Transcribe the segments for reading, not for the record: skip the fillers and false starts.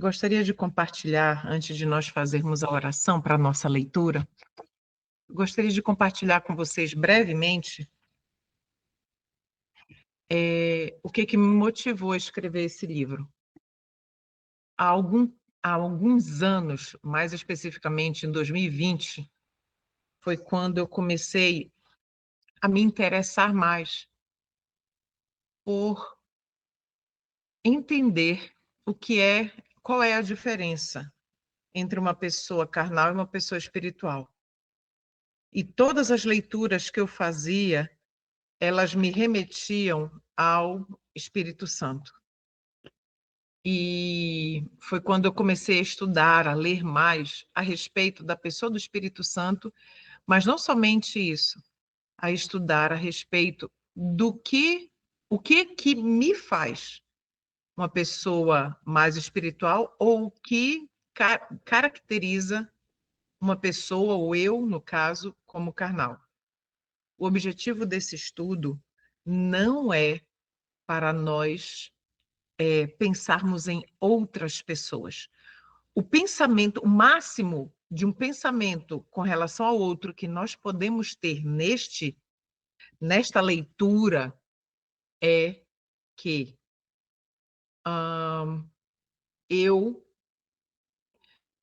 gostaria de compartilhar, antes de nós fazermos a oração para a nossa leitura, gostaria de compartilhar com vocês brevemente o que me motivou a escrever esse livro. Há alguns anos, mais especificamente em 2020, foi quando eu comecei a me interessar mais por entender qual é a diferença entre uma pessoa carnal e uma pessoa espiritual. E todas as leituras que eu fazia, elas me remetiam ao Espírito Santo. E foi quando eu comecei a estudar, a ler mais a respeito da pessoa do Espírito Santo, mas não somente isso, a estudar a respeito o que me faz uma pessoa mais espiritual ou o que caracteriza uma pessoa, ou eu, no caso, como carnal. O objetivo desse estudo não é para nós pensarmos em outras pessoas. O máximo de um pensamento com relação ao outro que nós podemos ter nesta leitura é que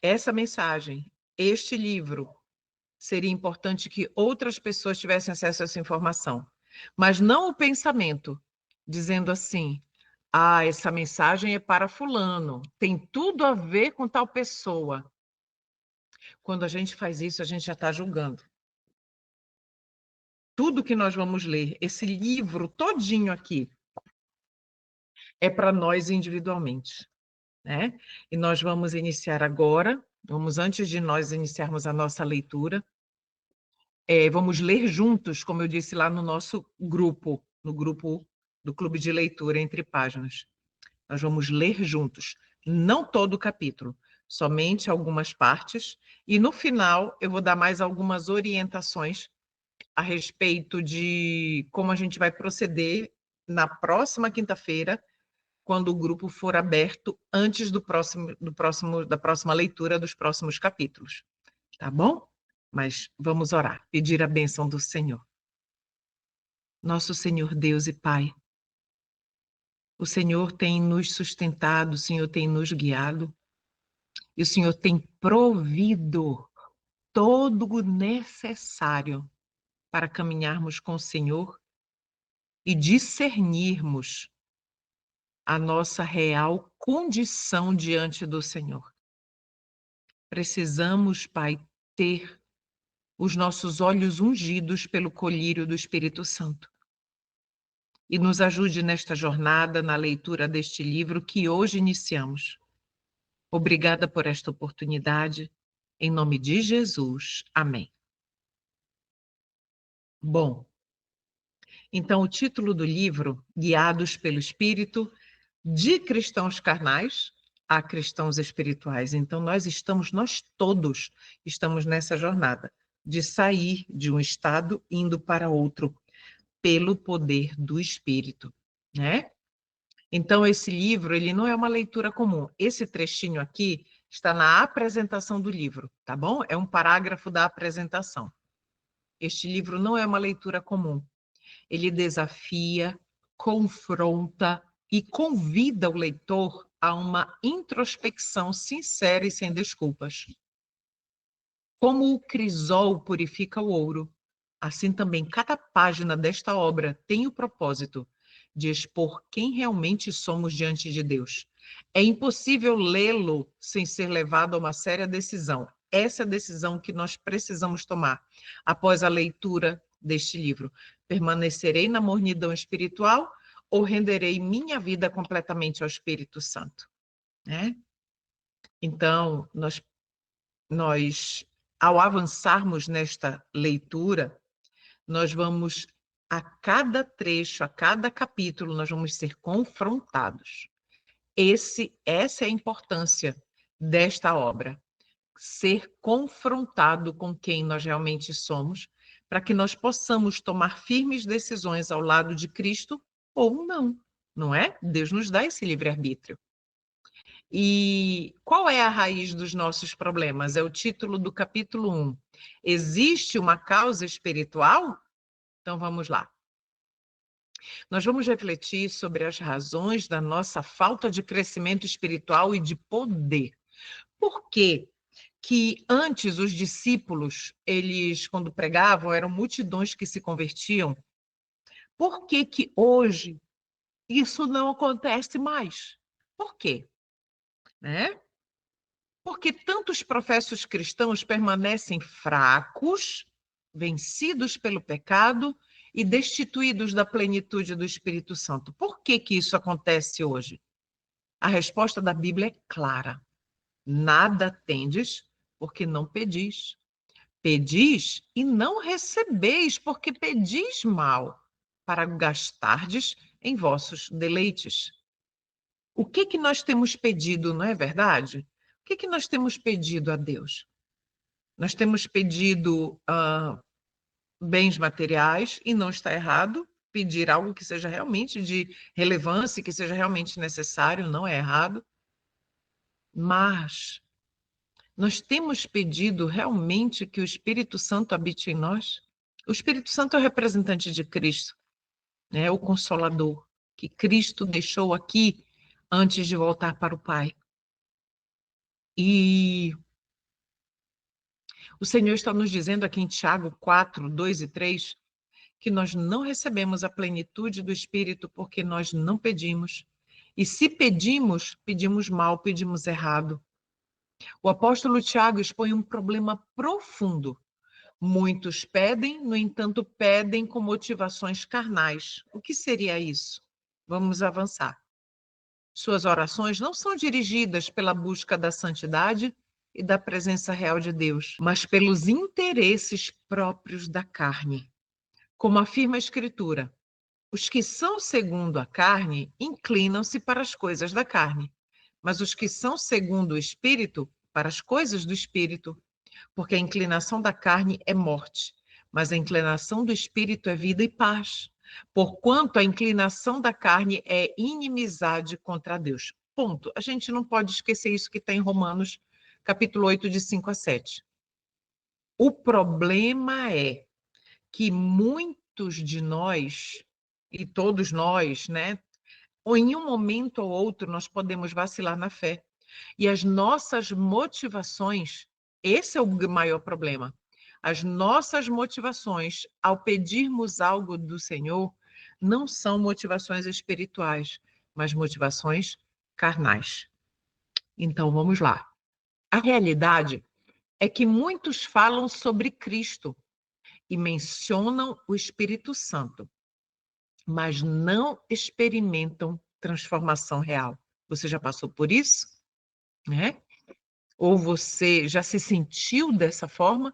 essa mensagem, este livro, seria importante que outras pessoas tivessem acesso a essa informação. Mas não o pensamento, dizendo assim, essa mensagem é para fulano, tem tudo a ver com tal pessoa. Quando a gente faz isso, a gente já está julgando. Tudo que nós vamos ler, esse livro todinho aqui, é para nós individualmente, né? E nós vamos iniciar agora, antes de nós iniciarmos a nossa leitura, vamos ler juntos, como eu disse lá no nosso grupo, no grupo do Clube de Leitura Entre Páginas. Nós vamos ler juntos, não todo o capítulo, somente algumas partes, e no final eu vou dar mais algumas orientações a respeito de como a gente vai proceder na próxima quinta-feira, quando o grupo for aberto antes da próxima leitura dos próximos capítulos. Tá bom? Mas vamos orar, pedir a bênção do Senhor. Nosso Senhor Deus e Pai, o Senhor tem nos sustentado, o Senhor tem nos guiado, e o Senhor tem provido todo o necessário para caminharmos com o Senhor e discernirmos a nossa real condição diante do Senhor. Precisamos, Pai, ter os nossos olhos ungidos pelo colírio do Espírito Santo. E nos ajude nesta jornada, na leitura deste livro que hoje iniciamos. Obrigada por esta oportunidade. Em nome de Jesus. Amém. Bom, então o título do livro, Guiados pelo Espírito, de cristãos carnais a cristãos espirituais. Então nós todos estamos nessa jornada de sair de um estado indo para outro, pelo poder do Espírito, né? Então esse livro, ele não é uma leitura comum. Esse trechinho aqui está na apresentação do livro, tá bom? É um parágrafo da apresentação. Este livro não é uma leitura comum. Ele desafia, confronta e convida o leitor a uma introspecção sincera e sem desculpas. Como o crisol purifica o ouro, assim também cada página desta obra tem o propósito de expor quem realmente somos diante de Deus. É impossível lê-lo sem ser levado a uma séria decisão. Essa é a decisão que nós precisamos tomar após a leitura deste livro. Permanecerei na mornidão espiritual ou renderei minha vida completamente ao Espírito Santo? Né? Então, nós, ao avançarmos nesta leitura, nós vamos, a cada trecho, a cada capítulo, nós vamos ser confrontados. Essa é a importância desta obra, ser confrontado com quem nós realmente somos, para que nós possamos tomar firmes decisões ao lado de Cristo ou não, não é? Deus nos dá esse livre-arbítrio. E qual é a raiz dos nossos problemas? É o título do capítulo 1. Existe uma causa espiritual? Então vamos lá. Nós vamos refletir sobre as razões da nossa falta de crescimento espiritual e de poder. Por quê? Que antes os discípulos, eles, quando pregavam, eram multidões que se convertiam. Por que que hoje isso não acontece mais? Por quê? Né? Porque tantos professos cristãos permanecem fracos, vencidos pelo pecado e destituídos da plenitude do Espírito Santo. Por que que isso acontece hoje? A resposta da Bíblia é clara. Nada tendes porque não pedis. Pedis e não recebeis, porque pedis mal, para gastardes em vossos deleites. O que que nós temos pedido, não é verdade? O que que nós temos pedido a Deus? Nós temos pedido bens materiais, e não está errado. Pedir algo que seja realmente de relevância, que seja realmente necessário, não é errado. Mas nós temos pedido realmente que o Espírito Santo habite em nós? O Espírito Santo é o representante de Cristo, né? O Consolador, que Cristo deixou aqui antes de voltar para o Pai. E o Senhor está nos dizendo aqui em Tiago 4, 2 e 3, que nós não recebemos a plenitude do Espírito porque nós não pedimos. E se pedimos, pedimos mal, pedimos errado. O apóstolo Tiago expõe um problema profundo. Muitos pedem, no entanto, pedem com motivações carnais. O que seria isso? Vamos avançar. Suas orações não são dirigidas pela busca da santidade e da presença real de Deus, mas pelos interesses próprios da carne. Como afirma a Escritura, os que são segundo a carne inclinam-se para as coisas da carne, mas os que são segundo o Espírito, para as coisas do Espírito. Porque a inclinação da carne é morte, mas a inclinação do Espírito é vida e paz. Porquanto a inclinação da carne é inimizade contra Deus. Ponto. A gente não pode esquecer isso que está em Romanos, capítulo 8, de 5 a 7. O problema é que muitos de nós, e todos nós, né, ou em um momento ou outro, nós podemos vacilar na fé. E as nossas motivações, esse é o maior problema. As nossas motivações, ao pedirmos algo do Senhor, não são motivações espirituais, mas motivações carnais. Então, vamos lá. A realidade é que muitos falam sobre Cristo e mencionam o Espírito Santo, mas não experimentam transformação real. Você já passou por isso? Né? Ou você já se sentiu dessa forma?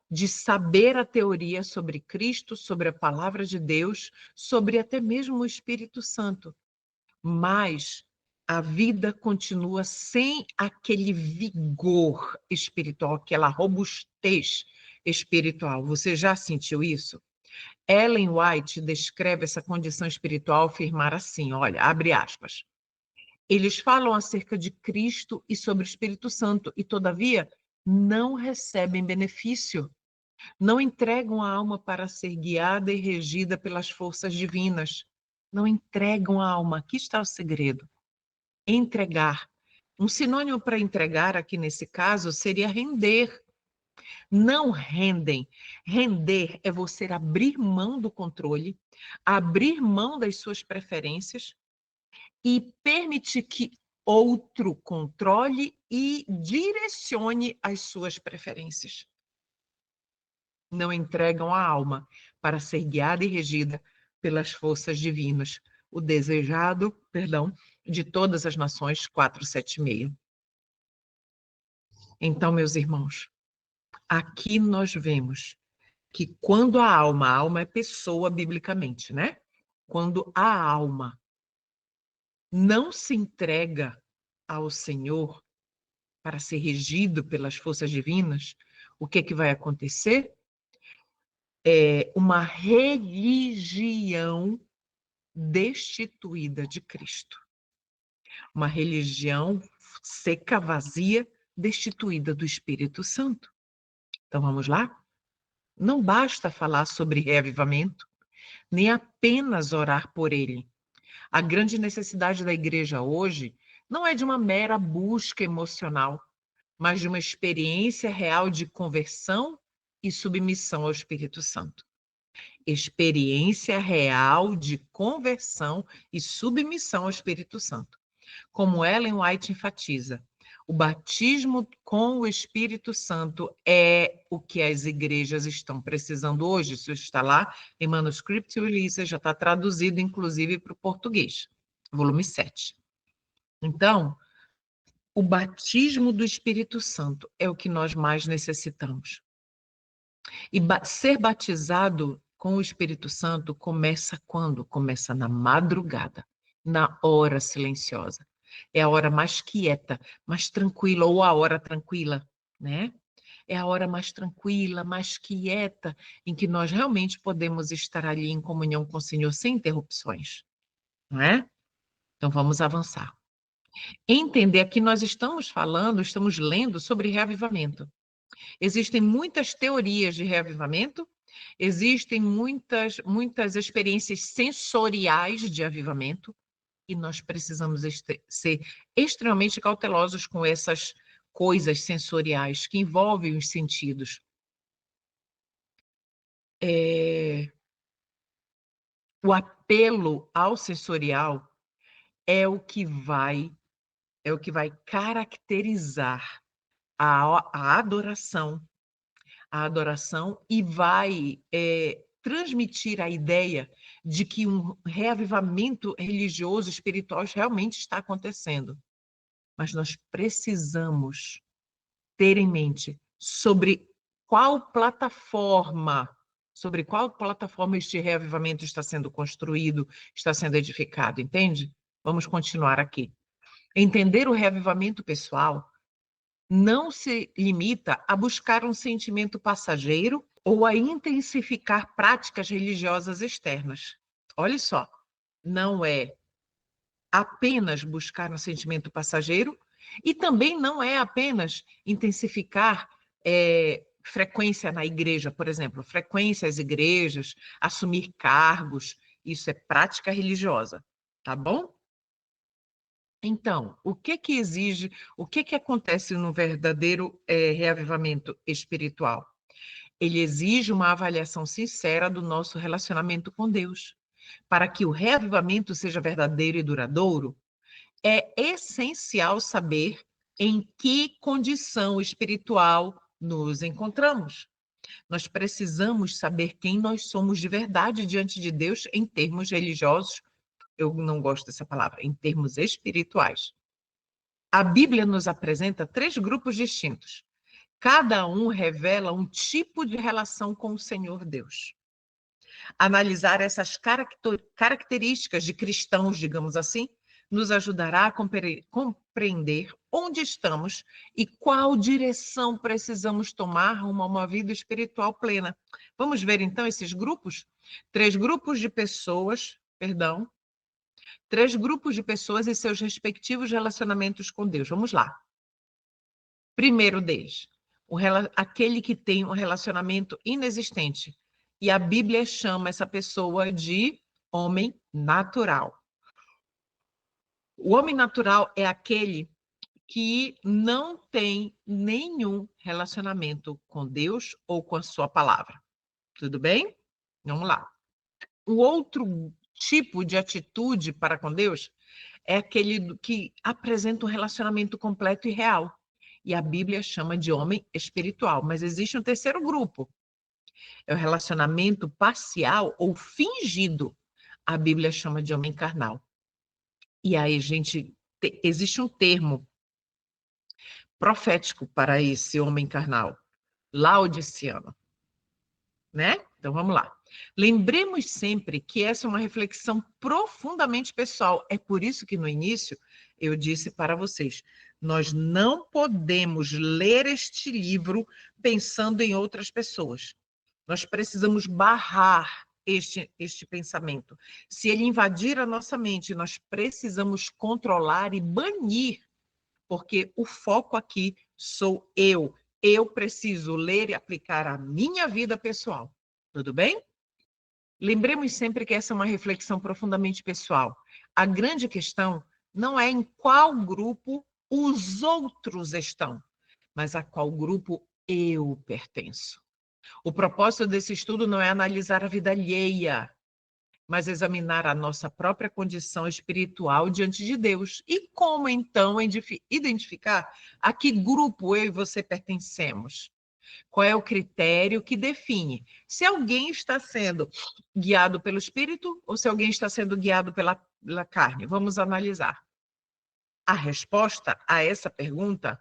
De saber a teoria sobre Cristo, sobre a palavra de Deus, sobre até mesmo o Espírito Santo. Mas a vida continua sem aquele vigor espiritual, aquela robustez espiritual. Você já sentiu isso? Ellen White descreve essa condição espiritual ao afirmar assim, olha, abre aspas. Eles falam acerca de Cristo e sobre o Espírito Santo e, todavia, não recebem benefício. Não entregam a alma para ser guiada e regida pelas forças divinas. Não entregam a alma. Aqui está o segredo. Entregar. Um sinônimo para entregar aqui nesse caso seria render. Não rendem. Render é você abrir mão do controle, abrir mão das suas preferências e permitir que outro controle e direcione as suas preferências. Não entregam a alma para ser guiada e regida pelas forças divinas. O desejado, de todas as nações, 476. Então, meus irmãos, aqui nós vemos que quando a alma é pessoa biblicamente, né? Quando a alma não se entrega ao Senhor para ser regido pelas forças divinas, o que vai acontecer? É uma religião destituída de Cristo. Uma religião seca, vazia, destituída do Espírito Santo. Então vamos lá? Não basta falar sobre reavivamento, nem apenas orar por ele. A grande necessidade da igreja hoje não é de uma mera busca emocional, mas de uma experiência real de conversão e submissão ao Espírito Santo. Experiência real de conversão e submissão ao Espírito Santo. Como Ellen White enfatiza, o batismo com o Espírito Santo é o que as igrejas estão precisando hoje. Isso está lá em Manuscript Release, já está traduzido, inclusive, para o português, volume 7. Então, o batismo do Espírito Santo é o que nós mais necessitamos. E ser batizado com o Espírito Santo começa quando? Começa na madrugada, na hora silenciosa. É a hora mais quieta, mais tranquila, ou a hora tranquila, né? É a hora mais tranquila, mais quieta, em que nós realmente podemos estar ali em comunhão com o Senhor sem interrupções, não é? Então vamos avançar. Entender que nós estamos falando, estamos lendo sobre reavivamento. Existem muitas teorias de reavivamento, existem muitas experiências sensoriais de avivamento, e nós precisamos ser extremamente cautelosos com essas coisas sensoriais que envolvem os sentidos. O apelo ao sensorial é o que vai caracterizar a adoração e vai transmitir a ideia de que um reavivamento religioso, espiritual, realmente está acontecendo. Mas nós precisamos ter em mente sobre qual plataforma este reavivamento está sendo construído, está sendo edificado, entende? Vamos continuar aqui. Entender o reavivamento pessoal não se limita a buscar um sentimento passageiro ou a intensificar práticas religiosas externas. Olha só, não é apenas buscar um sentimento passageiro e também não é apenas intensificar frequência na igreja, por exemplo, frequência às igrejas, assumir cargos, isso é prática religiosa, tá bom? Então, o que acontece no verdadeiro reavivamento espiritual? Ele exige uma avaliação sincera do nosso relacionamento com Deus. Para que o reavivamento seja verdadeiro e duradouro, é essencial saber em que condição espiritual nos encontramos. Nós precisamos saber quem nós somos de verdade diante de Deus em termos religiosos. Eu não gosto dessa palavra, em termos espirituais. A Bíblia nos apresenta 3 grupos distintos. Cada um revela um tipo de relação com o Senhor Deus. Analisar essas características de cristãos, digamos assim, nos ajudará a compreender onde estamos e qual direção precisamos tomar rumo a uma vida espiritual plena. Vamos ver, então, esses grupos? 3 grupos de pessoas, 3 grupos de pessoas e seus respectivos relacionamentos com Deus. Vamos lá. Primeiro deles, aquele que tem um relacionamento inexistente. E a Bíblia chama essa pessoa de homem natural. O homem natural é aquele que não tem nenhum relacionamento com Deus ou com a sua palavra. Tudo bem? Vamos lá. O outro tipo de atitude para com Deus é aquele que apresenta um relacionamento completo e real. E a Bíblia chama de homem espiritual. Mas existe um terceiro grupo. É o relacionamento parcial ou fingido. A Bíblia chama de homem carnal. E aí, existe um termo profético para esse homem carnal, laodiceano, né? Então vamos lá. Lembremos sempre que essa é uma reflexão profundamente pessoal. É por isso que no início eu disse para vocês, nós não podemos ler este livro pensando em outras pessoas. Nós precisamos barrar este pensamento. Se ele invadir a nossa mente, nós precisamos controlar e banir porque o foco aqui sou eu. Eu preciso ler e aplicar a minha vida pessoal. Tudo bem? Lembremos sempre que essa é uma reflexão profundamente pessoal. A grande questão não é em qual grupo os outros estão, mas a qual grupo eu pertenço. O propósito desse estudo não é analisar a vida alheia, mas examinar a nossa própria condição espiritual diante de Deus. E como, então, identificar a que grupo eu e você pertencemos? Qual é o critério que define se alguém está sendo guiado pelo Espírito ou se alguém está sendo guiado pela carne? Vamos analisar. A resposta a essa pergunta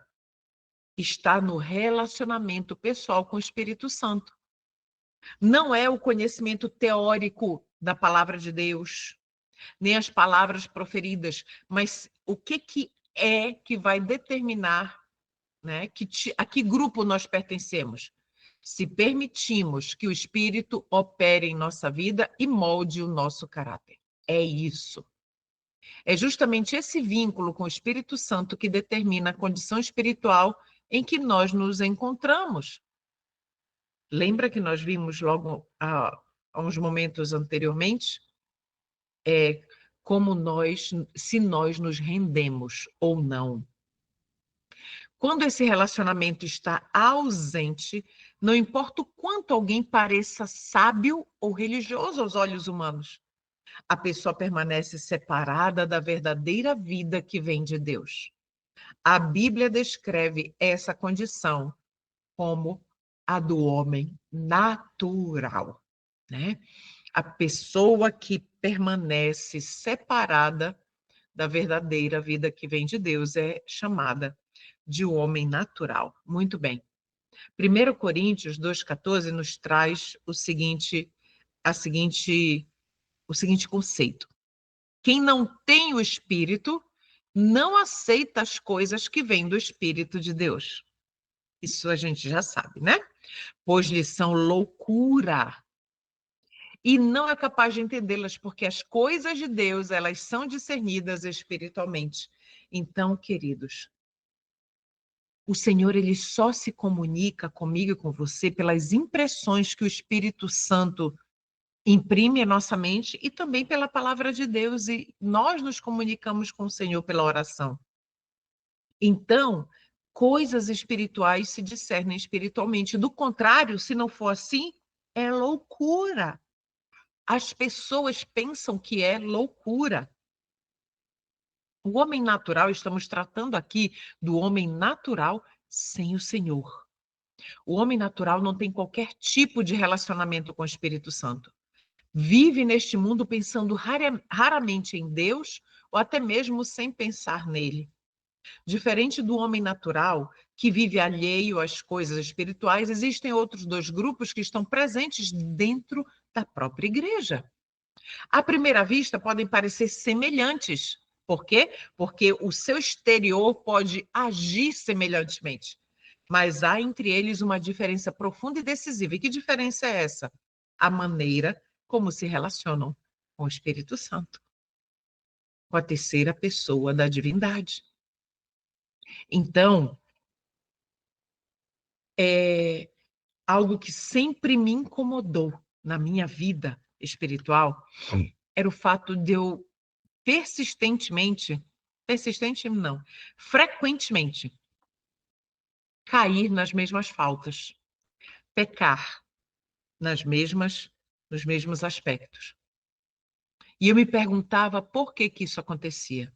está no relacionamento pessoal com o Espírito Santo. Não é o conhecimento teórico da palavra de Deus, nem as palavras proferidas, mas o que é que vai determinar, né, a que grupo nós pertencemos. Se permitimos que o Espírito opere em nossa vida e molde o nosso caráter. É isso. É justamente esse vínculo com o Espírito Santo que determina a condição espiritual em que nós nos encontramos. Lembra que nós vimos logo há uns momentos anteriormente? Se nós nos rendemos ou não. Quando esse relacionamento está ausente, não importa o quanto alguém pareça sábio ou religioso aos olhos humanos, a pessoa permanece separada da verdadeira vida que vem de Deus. A Bíblia descreve essa condição como a do homem natural, né? A pessoa que permanece separada da verdadeira vida que vem de Deus é chamada de homem natural. Muito bem. 1 Coríntios 2,14 nos traz o seguinte conceito. Quem não tem o Espírito não aceita as coisas que vêm do Espírito de Deus. Isso a gente já sabe, né? Pois lhes são loucura. E não é capaz de entendê-las, porque as coisas de Deus, elas são discernidas espiritualmente. Então, queridos, o Senhor, ele só se comunica comigo e com você pelas impressões que o Espírito Santo imprime em nossa mente e também pela palavra de Deus. E nós nos comunicamos com o Senhor pela oração. Então, coisas espirituais se discernem espiritualmente. Do contrário, se não for assim, é loucura. As pessoas pensam que é loucura. O homem natural, estamos tratando aqui do homem natural sem o Senhor. O homem natural não tem qualquer tipo de relacionamento com o Espírito Santo. Vive neste mundo pensando raramente em Deus ou até mesmo sem pensar nele. Diferente do homem natural, que vive alheio às coisas espirituais, existem outros dois grupos que estão presentes dentro da própria igreja. À primeira vista, podem parecer semelhantes. Por quê? Porque o seu exterior pode agir semelhantemente. Mas há entre eles uma diferença profunda e decisiva. E que diferença é essa? A maneira como se relacionam com o Espírito Santo, com a terceira pessoa da divindade. Então, é algo que sempre me incomodou na minha vida espiritual era o fato de eu frequentemente cair nas mesmas faltas, pecar nos mesmos aspectos. E eu me perguntava por que isso acontecia.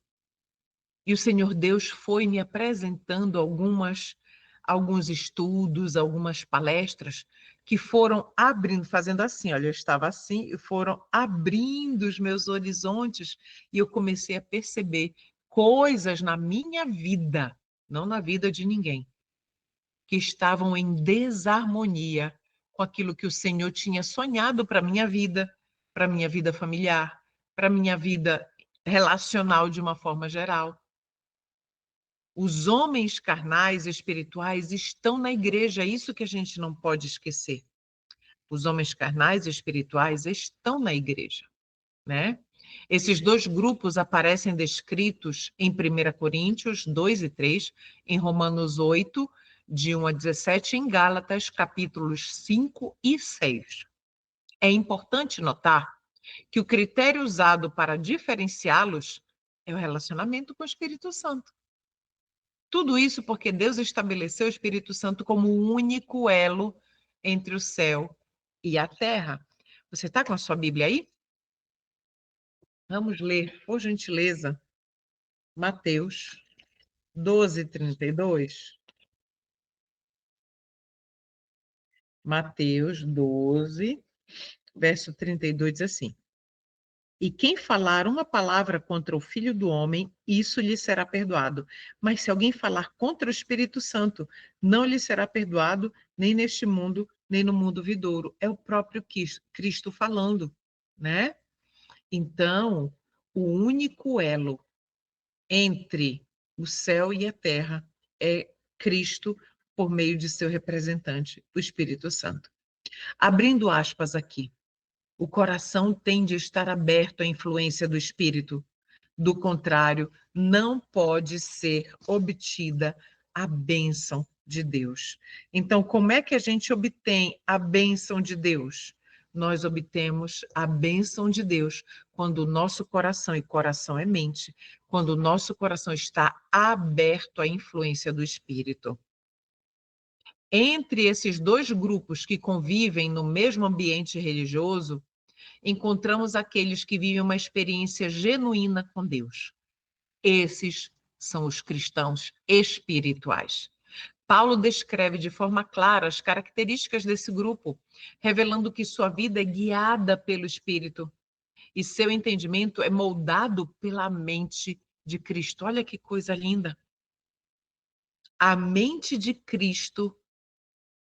E o Senhor Deus foi me apresentando alguns estudos, algumas palestras que foram abrindo, fazendo assim, olha, eu estava assim, e foram abrindo os meus horizontes e eu comecei a perceber coisas na minha vida, não na vida de ninguém, que estavam em desarmonia com aquilo que o Senhor tinha sonhado para minha vida familiar, para minha vida relacional de uma forma geral. Os homens carnais e espirituais estão na igreja, é isso que a gente não pode esquecer. Os homens carnais e espirituais estão na igreja, né? Esses dois grupos aparecem descritos em 1 Coríntios 2 e 3, em Romanos 8, de 1 a 17, em Gálatas, capítulos 5 e 6. É importante notar que o critério usado para diferenciá-los é o relacionamento com o Espírito Santo. Tudo isso porque Deus estabeleceu o Espírito Santo como o único elo entre o céu e a terra. Você está com a sua Bíblia aí? Vamos ler, por gentileza, Mateus 12, 32. Mateus 12, verso 32 diz assim: E quem falar uma palavra contra o Filho do Homem, isso lhe será perdoado. Mas se alguém falar contra o Espírito Santo, não lhe será perdoado, nem neste mundo, nem no mundo vindouro. É o próprio Cristo falando, né? Então, o único elo entre o céu e a terra é Cristo por meio de seu representante, o Espírito Santo. Abrindo aspas aqui, o coração tem de estar aberto à influência do Espírito. Do contrário, não pode ser obtida a bênção de Deus. Então, como é que a gente obtém a bênção de Deus? Nós obtemos a bênção de Deus quando o nosso coração, e coração é mente, quando o nosso coração está aberto à influência do Espírito. Entre esses dois grupos que convivem no mesmo ambiente religioso, encontramos aqueles que vivem uma experiência genuína com Deus. Esses são os cristãos espirituais. Paulo descreve de forma clara as características desse grupo, revelando que sua vida é guiada pelo Espírito e seu entendimento é moldado pela mente de Cristo. Olha que coisa linda! A mente de Cristo,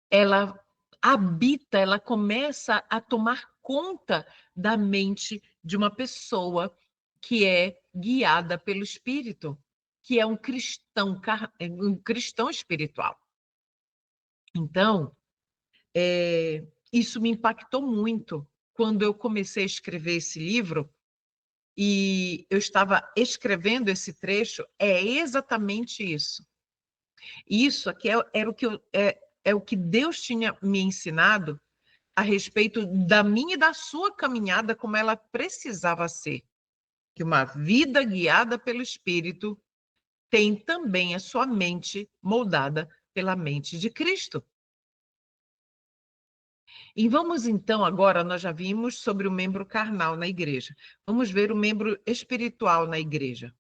ela habita, ela começa a tomar conta da mente de uma pessoa que é guiada pelo Espírito, que é um cristão espiritual. Então, isso me impactou muito quando eu comecei a escrever esse livro e eu estava escrevendo esse trecho, é exatamente isso. Isso aqui era o que é o que Deus tinha me ensinado a respeito da minha e da sua caminhada, como ela precisava ser. Que uma vida guiada pelo Espírito tem também a sua mente moldada pela mente de Cristo. E vamos então agora, nós já vimos sobre o membro carnal na igreja. Vamos ver o membro espiritual na igreja.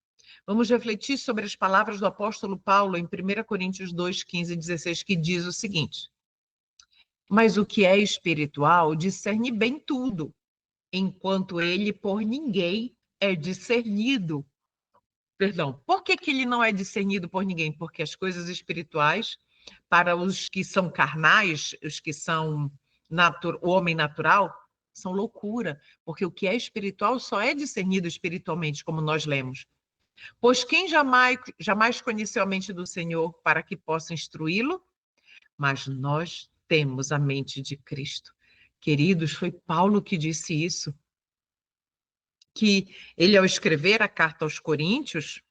Vamos refletir sobre as palavras do apóstolo Paulo em 1 Coríntios 2, 15 e 16, que diz o seguinte: Mas o que é espiritual discerne bem tudo, enquanto ele por ninguém é discernido. Perdão, por que ele não é discernido por ninguém? Porque as coisas espirituais, para os que são carnais, os que são o homem natural, são loucura, porque o que é espiritual só é discernido espiritualmente, como nós lemos. Pois quem jamais conheceu a mente do Senhor para que possa instruí-lo? Mas nós temos a mente de Cristo. Queridos, foi Paulo que disse isso. Que ele, ao escrever a carta aos Coríntios,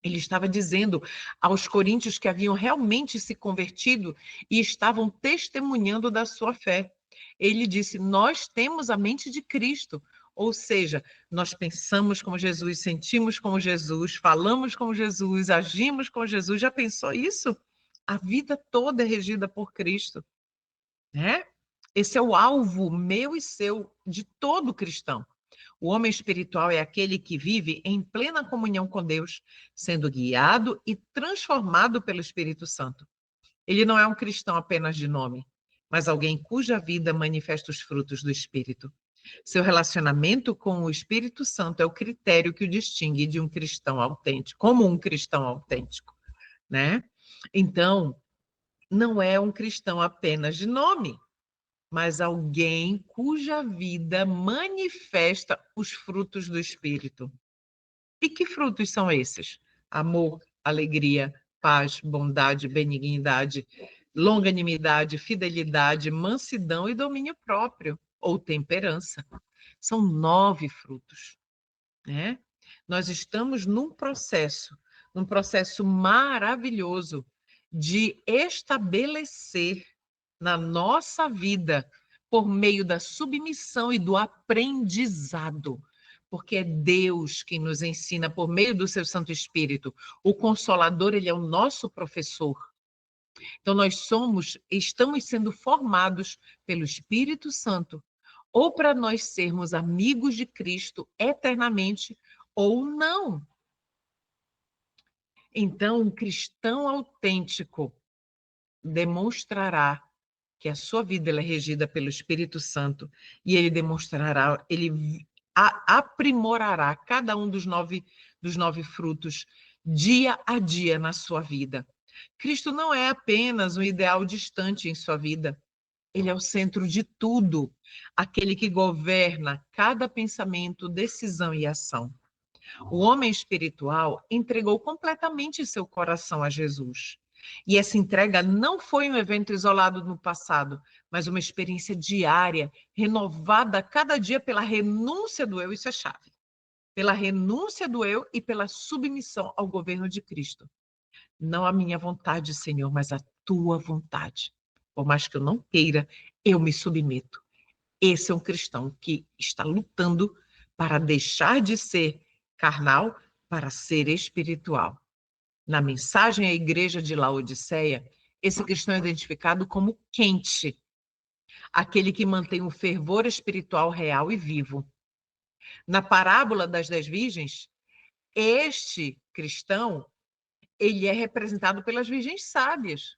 ele estava dizendo aos coríntios que haviam realmente se convertido e estavam testemunhando da sua fé. Ele disse: Nós temos a mente de Cristo. Ou seja, nós pensamos como Jesus, sentimos como Jesus, falamos como Jesus, agimos como Jesus. Já pensou isso? A vida toda é regida por Cristo, né? Esse é o alvo meu e seu, de todo cristão. O homem espiritual é aquele que vive em plena comunhão com Deus, sendo guiado e transformado pelo Espírito Santo. Ele não é um cristão apenas de nome, mas alguém cuja vida manifesta os frutos do Espírito. Seu relacionamento com o Espírito Santo é o critério que o distingue de um cristão autêntico, como um cristão autêntico, né? Então, não é um cristão apenas de nome, mas alguém cuja vida manifesta os frutos do Espírito. E que frutos são esses? Amor, alegria, paz, bondade, benignidade, longanimidade, fidelidade, mansidão e domínio próprio, ou temperança. são 9 frutos, né? Nós estamos num processo maravilhoso de estabelecer na nossa vida, por meio da submissão e do aprendizado, porque é Deus quem nos ensina por meio do seu Santo Espírito. O Consolador, ele é o nosso professor. Então estamos sendo formados pelo Espírito Santo, ou para nós sermos amigos de Cristo eternamente, ou não. Então, um cristão autêntico demonstrará que a sua vida ela é regida pelo Espírito Santo e ele demonstrará, ele aprimorará cada um dos nove frutos dia a dia na sua vida. Cristo não é apenas um ideal distante em sua vida, ele é o centro de tudo, aquele que governa cada pensamento, decisão e ação. O homem espiritual entregou completamente seu coração a Jesus. E essa entrega não foi um evento isolado no passado, mas uma experiência diária, renovada cada dia pela renúncia do eu, isso é chave. Pela renúncia do eu e pela submissão ao governo de Cristo. Não a minha vontade, Senhor, mas a tua vontade. Por mais que eu não queira, eu me submeto. Esse é um cristão que está lutando para deixar de ser carnal para ser espiritual. Na mensagem à igreja de Laodiceia, esse cristão é identificado como quente, aquele que mantém um fervor espiritual real e vivo. Na parábola das 10 virgens, este cristão, ele é representado pelas virgens sábias,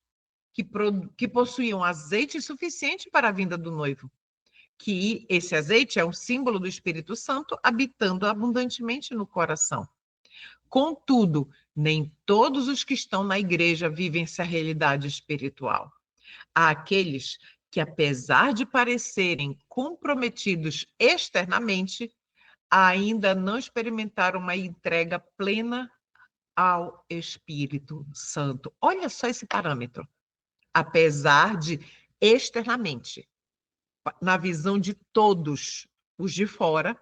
que possuíam azeite suficiente para a vinda do noivo. Que esse azeite é um símbolo do Espírito Santo habitando abundantemente no coração. Contudo, nem todos os que estão na igreja vivem essa realidade espiritual. Há aqueles que, apesar de parecerem comprometidos externamente, ainda não experimentaram uma entrega plena ao Espírito Santo. Olha só esse parâmetro. Apesar de externamente, na visão de todos os de fora,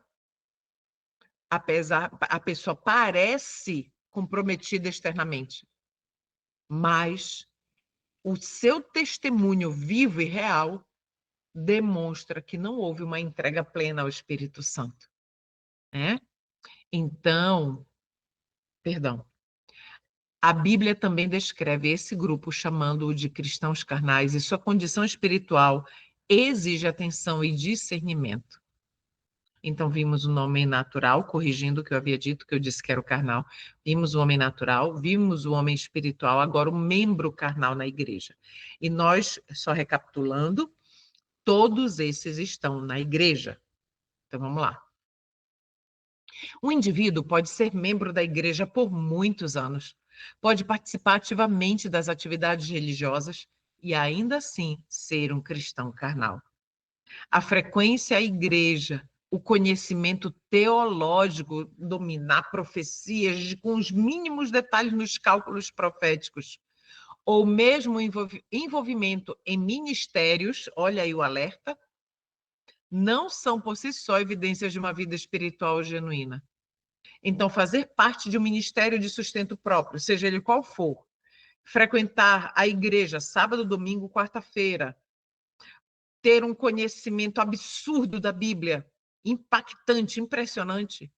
a pessoa parece comprometida externamente, mas o seu testemunho vivo e real demonstra que não houve uma entrega plena ao Espírito Santo, né? Então, perdão. A Bíblia também descreve esse grupo chamando-o de cristãos carnais e sua condição espiritual exige atenção e discernimento. Então, vimos o homem natural, corrigindo o que eu havia dito, que eu disse que era o carnal. Vimos o homem natural, vimos o homem espiritual, agora o membro carnal na igreja. E nós, só recapitulando, todos esses estão na igreja. Então, vamos lá. Um indivíduo pode ser membro da igreja por muitos anos, pode participar ativamente das atividades religiosas e ainda assim ser um cristão carnal. A frequência à igreja, o conhecimento teológico, dominar profecias com os mínimos detalhes nos cálculos proféticos, ou mesmo envolvimento em ministérios, olha aí o alerta, não são por si só evidências de uma vida espiritual genuína. Então, fazer parte de um ministério de sustento próprio, seja ele qual for, frequentar a igreja sábado, domingo, quarta-feira, ter um conhecimento absurdo da Bíblia, impactante, impressionante,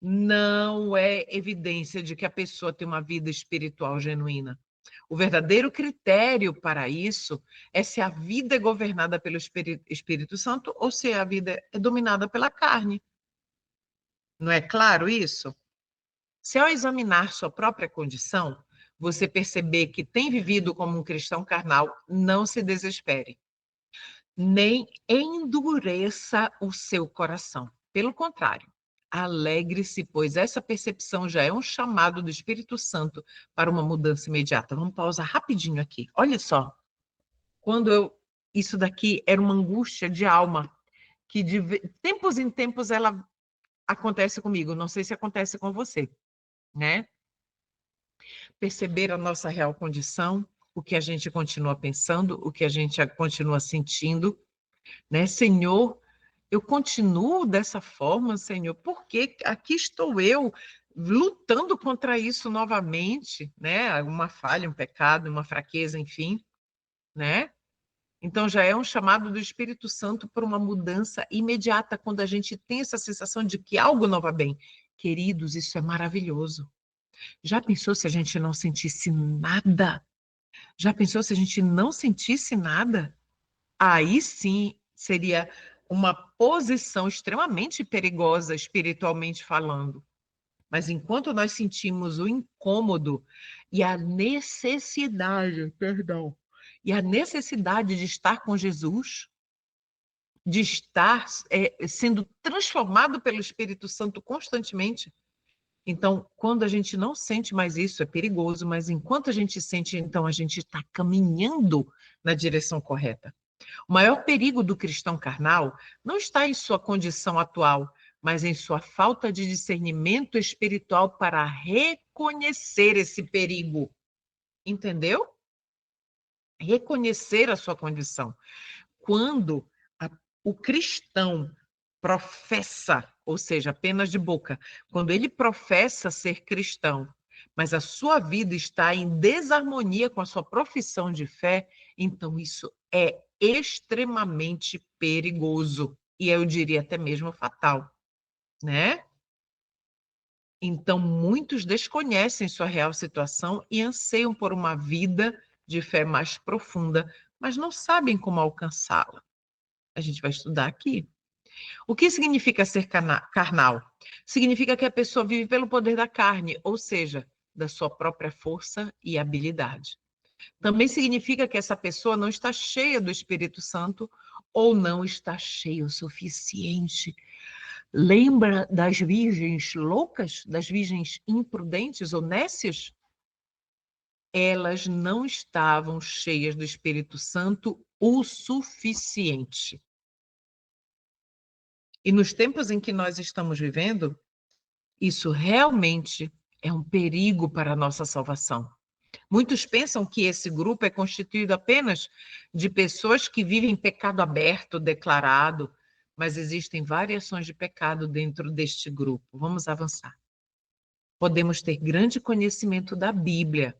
não é evidência de que a pessoa tem uma vida espiritual genuína. O verdadeiro critério para isso é se a vida é governada pelo Espírito Santo ou se a vida é dominada pela carne. Não é claro isso? Se ao examinar sua própria condição, você perceber que tem vivido como um cristão carnal, não se desespere. Nem endureça o seu coração. Pelo contrário, alegre-se, pois essa percepção já é um chamado do Espírito Santo para uma mudança imediata. Vamos pausar rapidinho aqui. Olha só, isso daqui era uma angústia de alma, que de tempos em tempos ela acontece comigo, não sei se acontece com você, né? Perceber a nossa real condição, o que a gente continua pensando, o que a gente continua sentindo, né? Senhor, Eu continuo dessa forma, Senhor, porque aqui estou eu lutando contra isso novamente, né? Uma falha, um pecado, uma fraqueza, enfim, né? Então já é um chamado do Espírito Santo para uma mudança imediata quando a gente tem essa sensação de que algo não vai bem. Queridos, isso é maravilhoso. Já pensou se a gente não sentisse nada? Já pensou se a gente não sentisse nada? Aí sim seria uma posição extremamente perigosa, espiritualmente falando. Mas enquanto nós sentimos o incômodo e a necessidade, perdão, e a necessidade de estar com Jesus, de estar sendo transformado pelo Espírito Santo constantemente. Então, quando a gente não sente mais isso, é perigoso, mas enquanto a gente sente, então a gente está caminhando na direção correta. O maior perigo do cristão carnal não está em sua condição atual, mas em sua falta de discernimento espiritual para reconhecer esse perigo. Entendeu? Reconhecer a sua condição. Quando o cristão professa, ou seja, apenas de boca, quando ele professa ser cristão, mas a sua vida está em desarmonia com a sua profissão de fé, então isso é extremamente perigoso e eu diria até mesmo fatal, né? Então muitos desconhecem sua real situação e anseiam por uma vida de fé mais profunda, mas não sabem como alcançá-la. A gente vai estudar aqui. O que significa ser carnal? Significa que a pessoa vive pelo poder da carne, ou seja, da sua própria força e habilidade. Também significa que essa pessoa não está cheia do Espírito Santo ou não está cheia o suficiente. Lembra das virgens loucas, das virgens imprudentes ou nécias? Elas não estavam cheias do Espírito Santo o suficiente. E nos tempos em que nós estamos vivendo, isso realmente é um perigo para a nossa salvação. Muitos pensam que esse grupo é constituído apenas de pessoas que vivem pecado aberto, declarado, mas existem variações de pecado dentro deste grupo. Vamos avançar. Podemos ter grande conhecimento da Bíblia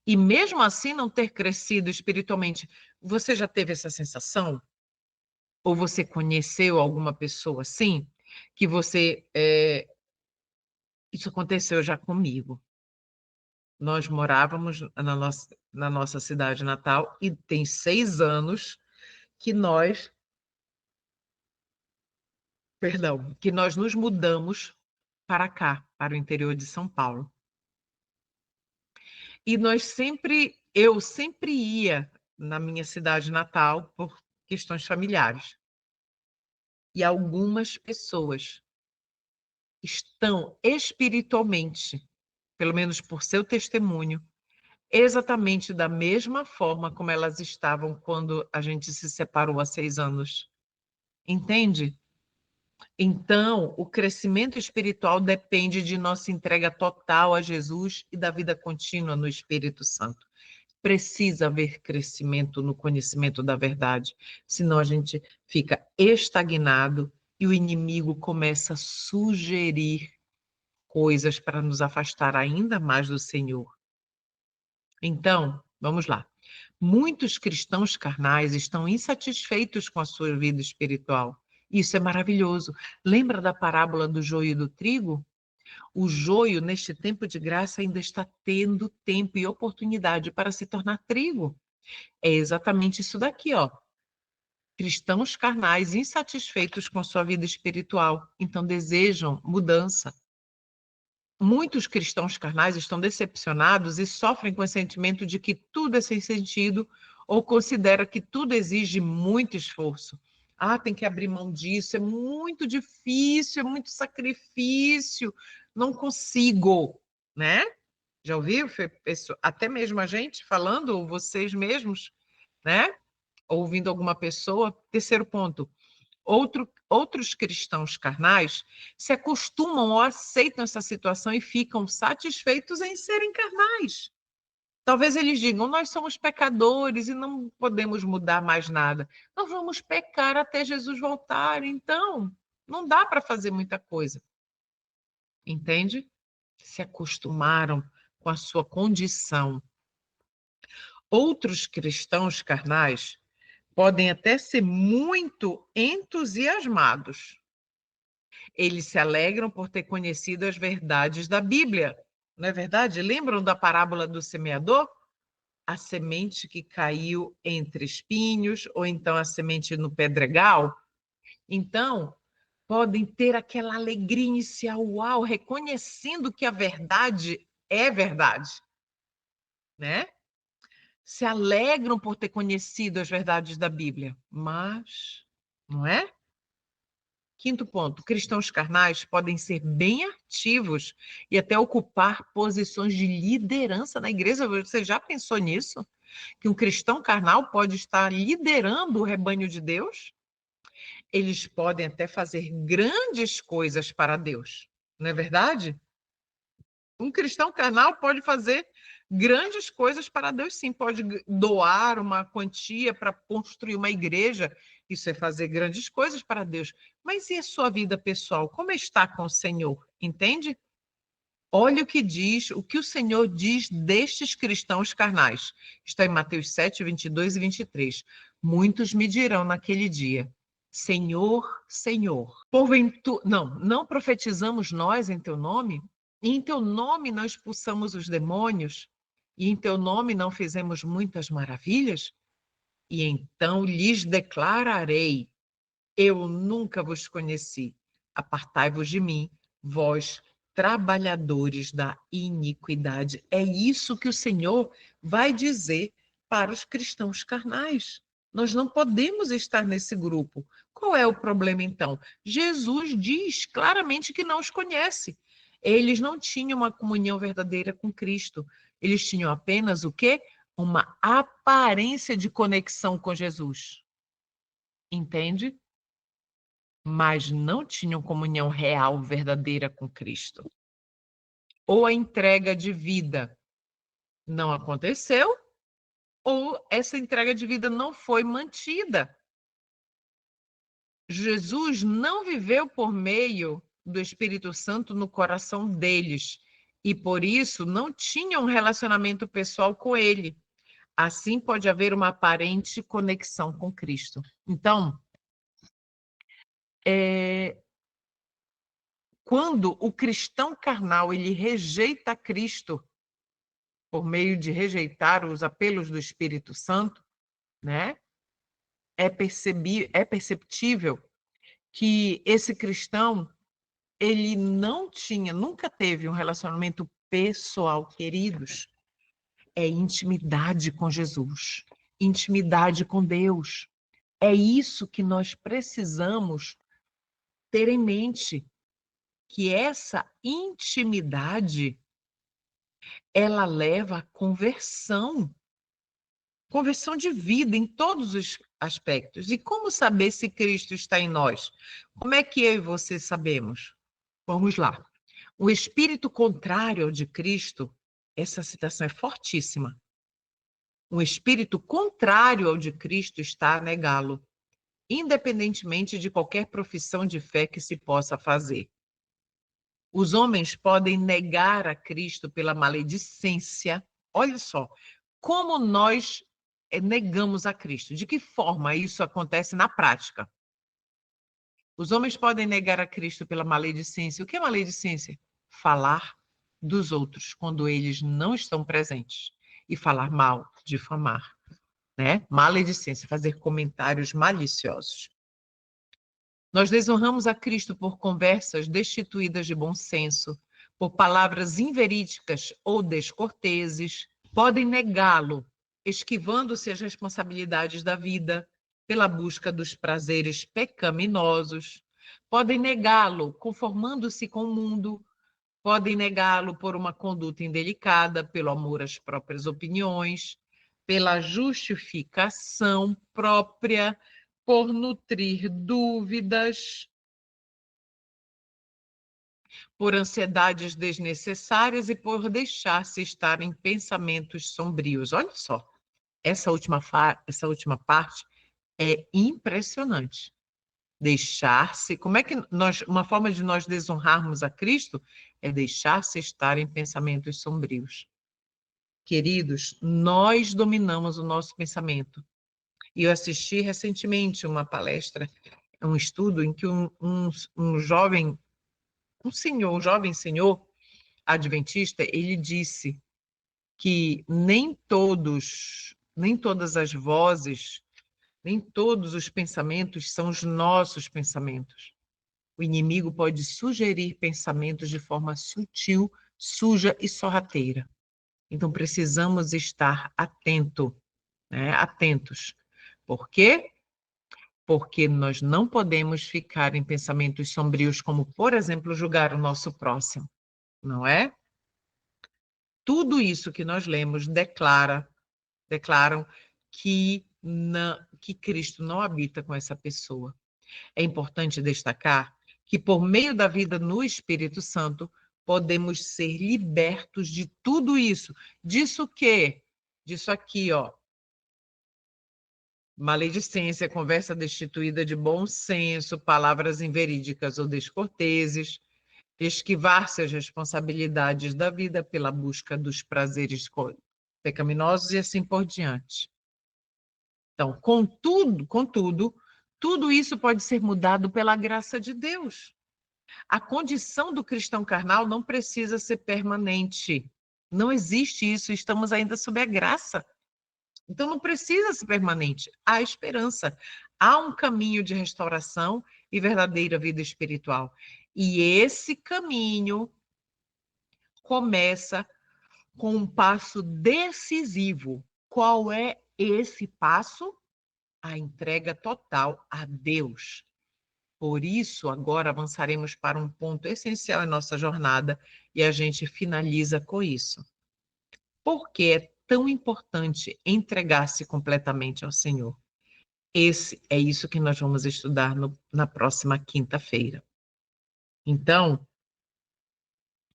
e mesmo assim não ter crescido espiritualmente. Você já teve essa sensação? Ou você conheceu alguma pessoa assim? Que você isso aconteceu já comigo. Nós morávamos na nossa cidade natal e tem 6 anos que nós, perdão, que nós nos mudamos para cá, para o interior de São Paulo. E eu sempre ia na minha cidade natal por questões familiares. E algumas pessoas estão espiritualmente, pelo menos por seu testemunho, exatamente da mesma forma como elas estavam quando a gente se separou há 6 anos. Entende? Então, o crescimento espiritual depende de nossa entrega total a Jesus e da vida contínua no Espírito Santo. Precisa haver crescimento no conhecimento da verdade, senão a gente fica estagnado e o inimigo começa a sugerir coisas para nos afastar ainda mais do Senhor. Então, vamos lá. Muitos cristãos carnais estão insatisfeitos com a sua vida espiritual. Isso é maravilhoso. Lembra da parábola do joio e do trigo? O joio, neste tempo de graça, ainda está tendo tempo e oportunidade para se tornar trigo. É exatamente isso daqui, ó. Cristãos carnais insatisfeitos com a sua vida espiritual, então desejam mudança. Muitos cristãos carnais estão decepcionados e sofrem com o sentimento de que tudo é sem sentido ou considera que tudo exige muito esforço. Ah, tem que abrir mão disso, é muito difícil, é muito sacrifício, não consigo, né? Já ouviu? Até mesmo a gente falando, ou vocês mesmos, né? Ouvindo alguma pessoa. Terceiro ponto, outros cristãos carnais se acostumam ou aceitam essa situação e ficam satisfeitos em serem carnais. Talvez eles digam, nós somos pecadores e não podemos mudar mais nada. Nós vamos pecar até Jesus voltar, então não dá para fazer muita coisa. Entende? Se acostumaram com a sua condição. Outros cristãos carnais podem até ser muito entusiasmados. Eles se alegram por ter conhecido as verdades da Bíblia. Não é verdade? Lembram da parábola do semeador? A semente que caiu entre espinhos, ou então a semente no pedregal. Então, podem ter aquela alegria inicial, uau, reconhecendo que a verdade é verdade, né? Se alegram por ter conhecido as verdades da Bíblia, mas, não é? Quinto ponto, cristãos carnais podem ser bem ativos e até ocupar posições de liderança na igreja. Você já pensou nisso? Que um cristão carnal pode estar liderando o rebanho de Deus? Eles podem até fazer grandes coisas para Deus, não é verdade? Um cristão carnal pode fazer grandes coisas para Deus, sim. Pode doar uma quantia para construir uma igreja. Isso é fazer grandes coisas para Deus. Mas e a sua vida pessoal? Como está com o Senhor? Entende? Olha o que diz, o que o Senhor diz destes cristãos carnais. Está em Mateus 7, 22 e 23. Muitos me dirão naquele dia, Senhor, Senhor, porventura... Não profetizamos nós em teu nome? E em teu nome não expulsamos os demônios? E em teu nome não fizemos muitas maravilhas? E então lhes declararei, eu nunca vos conheci. Apartai-vos de mim, vós trabalhadores da iniquidade. É isso que o Senhor vai dizer para os cristãos carnais. Nós não podemos estar nesse grupo. Qual é o problema, então? Jesus diz claramente que não os conhece. Eles não tinham uma comunhão verdadeira com Cristo. Eles tinham apenas o quê? Uma aparência de conexão com Jesus. Entende? Mas não tinham comunhão real, verdadeira com Cristo. Ou a entrega de vida não aconteceu, ou essa entrega de vida não foi mantida. Jesus não viveu por meio do Espírito Santo no coração deles, e por isso não tinham um relacionamento pessoal com ele. Assim pode haver uma aparente conexão com Cristo. Então, quando o cristão carnal ele rejeita Cristo por meio de rejeitar os apelos do Espírito Santo, né? É perceptível que esse cristão ele não tinha, nunca teve um relacionamento pessoal, queridos. É intimidade com Jesus, intimidade com Deus. É isso que nós precisamos ter em mente, que essa intimidade ela leva à conversão de vida em todos os aspectos. E como saber se Cristo está em nós? Como é que eu e você sabemos? Vamos lá. O espírito contrário ao de Cristo, essa citação é fortíssima. O espírito contrário ao de Cristo está a negá-lo, independentemente de qualquer profissão de fé que se possa fazer. Os homens podem negar a Cristo pela maledicência. Olha só, como nós negamos a Cristo. De que forma isso acontece na prática? Os homens podem negar a Cristo pela maledicência. O que é maledicência? Falar dos outros quando eles não estão presentes. E falar mal, difamar, né? Maledicência, fazer comentários maliciosos. Nós desonramos a Cristo por conversas destituídas de bom senso, por palavras inverídicas ou descorteses. Podem negá-lo, esquivando-se as responsabilidades da vida, pela busca dos prazeres pecaminosos. Podem negá-lo, conformando-se com o mundo. Podem negá-lo por uma conduta indelicada, pelo amor às próprias opiniões, pela justificação própria, por nutrir dúvidas, por ansiedades desnecessárias e por deixar-se estar em pensamentos sombrios. Olha só, essa última parte é impressionante. Deixar-se, como é que uma forma de nós desonrarmos a Cristo é deixar-se estar em pensamentos sombrios. Queridos, nós dominamos o nosso pensamento. E eu assisti recentemente uma palestra, um estudo em que um jovem senhor adventista, ele disse que nem todas as vozes, nem todos os pensamentos são os nossos pensamentos. O inimigo pode sugerir pensamentos de forma sutil, suja e sorrateira. Então, precisamos estar atentos. Por quê? Porque nós não podemos ficar em pensamentos sombrios, como, por exemplo, julgar o nosso próximo, não é? Tudo isso que nós lemos declaram que Cristo não habita com essa pessoa. É importante destacar que, por meio da vida no Espírito Santo, podemos ser libertos de tudo isso. Disso quê? Disso aqui, ó. Maledicência, conversa destituída de bom senso, palavras inverídicas ou descorteses, esquivar-se as responsabilidades da vida pela busca dos prazeres pecaminosos e assim por diante. Então, contudo, tudo isso pode ser mudado pela graça de Deus. A condição do cristão carnal não precisa ser permanente. Não existe isso, estamos ainda sob a graça. Então, não precisa ser permanente. Há esperança. Há um caminho de restauração e verdadeira vida espiritual. E esse caminho começa com um passo decisivo. Qual é esse passo? A entrega total a Deus. Por isso, agora avançaremos para um ponto essencial em nossa jornada e a gente finaliza com isso. Por que é tão importante entregar-se completamente ao Senhor? É isso que nós vamos estudar na próxima quinta-feira. Então,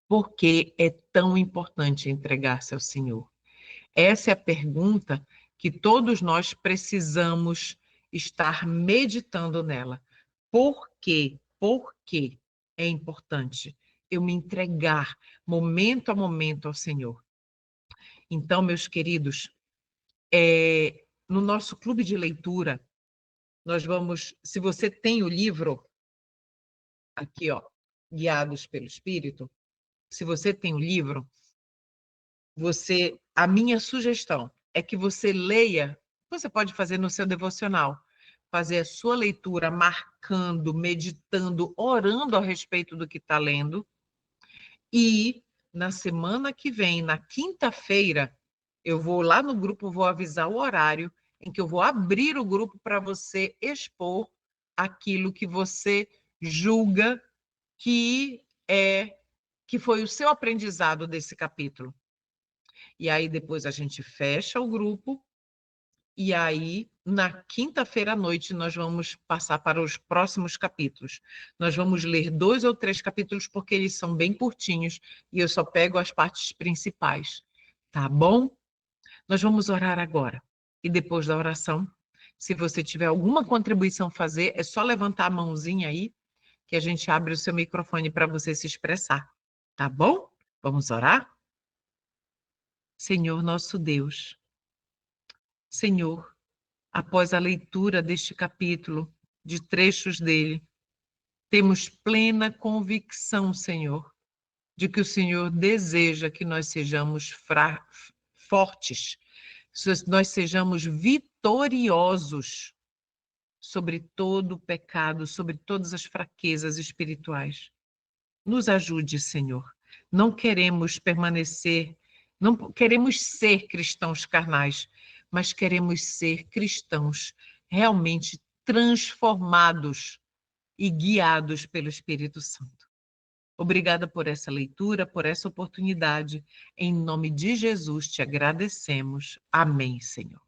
por que é tão importante entregar-se ao Senhor? Essa é a pergunta que todos nós precisamos estar meditando nela. Por quê? Por que é importante eu me entregar momento a momento ao Senhor? Então, meus queridos, no nosso clube de leitura, nós vamos, se você tem o livro aqui, ó, Guiados pelo Espírito, se você tem o livro, a minha sugestão é que você leia, você pode fazer no seu devocional, fazer a sua leitura marcando, meditando, orando a respeito do que está lendo, e na semana que vem, na quinta-feira, eu vou lá no grupo, vou avisar o horário em que eu vou abrir o grupo para você expor aquilo que você julga que foi o seu aprendizado desse capítulo. E aí depois a gente fecha o grupo e aí na quinta-feira à noite nós vamos passar para os próximos capítulos. Nós vamos ler 2 ou 3 capítulos porque eles são bem curtinhos e eu só pego as partes principais. Tá bom? Nós vamos orar agora. E depois da oração, se você tiver alguma contribuição a fazer, é só levantar a mãozinha aí que a gente abre o seu microfone para você se expressar. Tá bom? Vamos orar? Senhor nosso Deus, Senhor, após a leitura deste capítulo, de trechos dele, temos plena convicção, Senhor, de que o Senhor deseja que nós sejamos fortes, nós sejamos vitoriosos sobre todo o pecado, sobre todas as fraquezas espirituais. Nos ajude, Senhor. Não queremos não queremos ser cristãos carnais, mas queremos ser cristãos realmente transformados e guiados pelo Espírito Santo. Obrigada por essa leitura, por essa oportunidade. Em nome de Jesus te agradecemos. Amém, Senhor.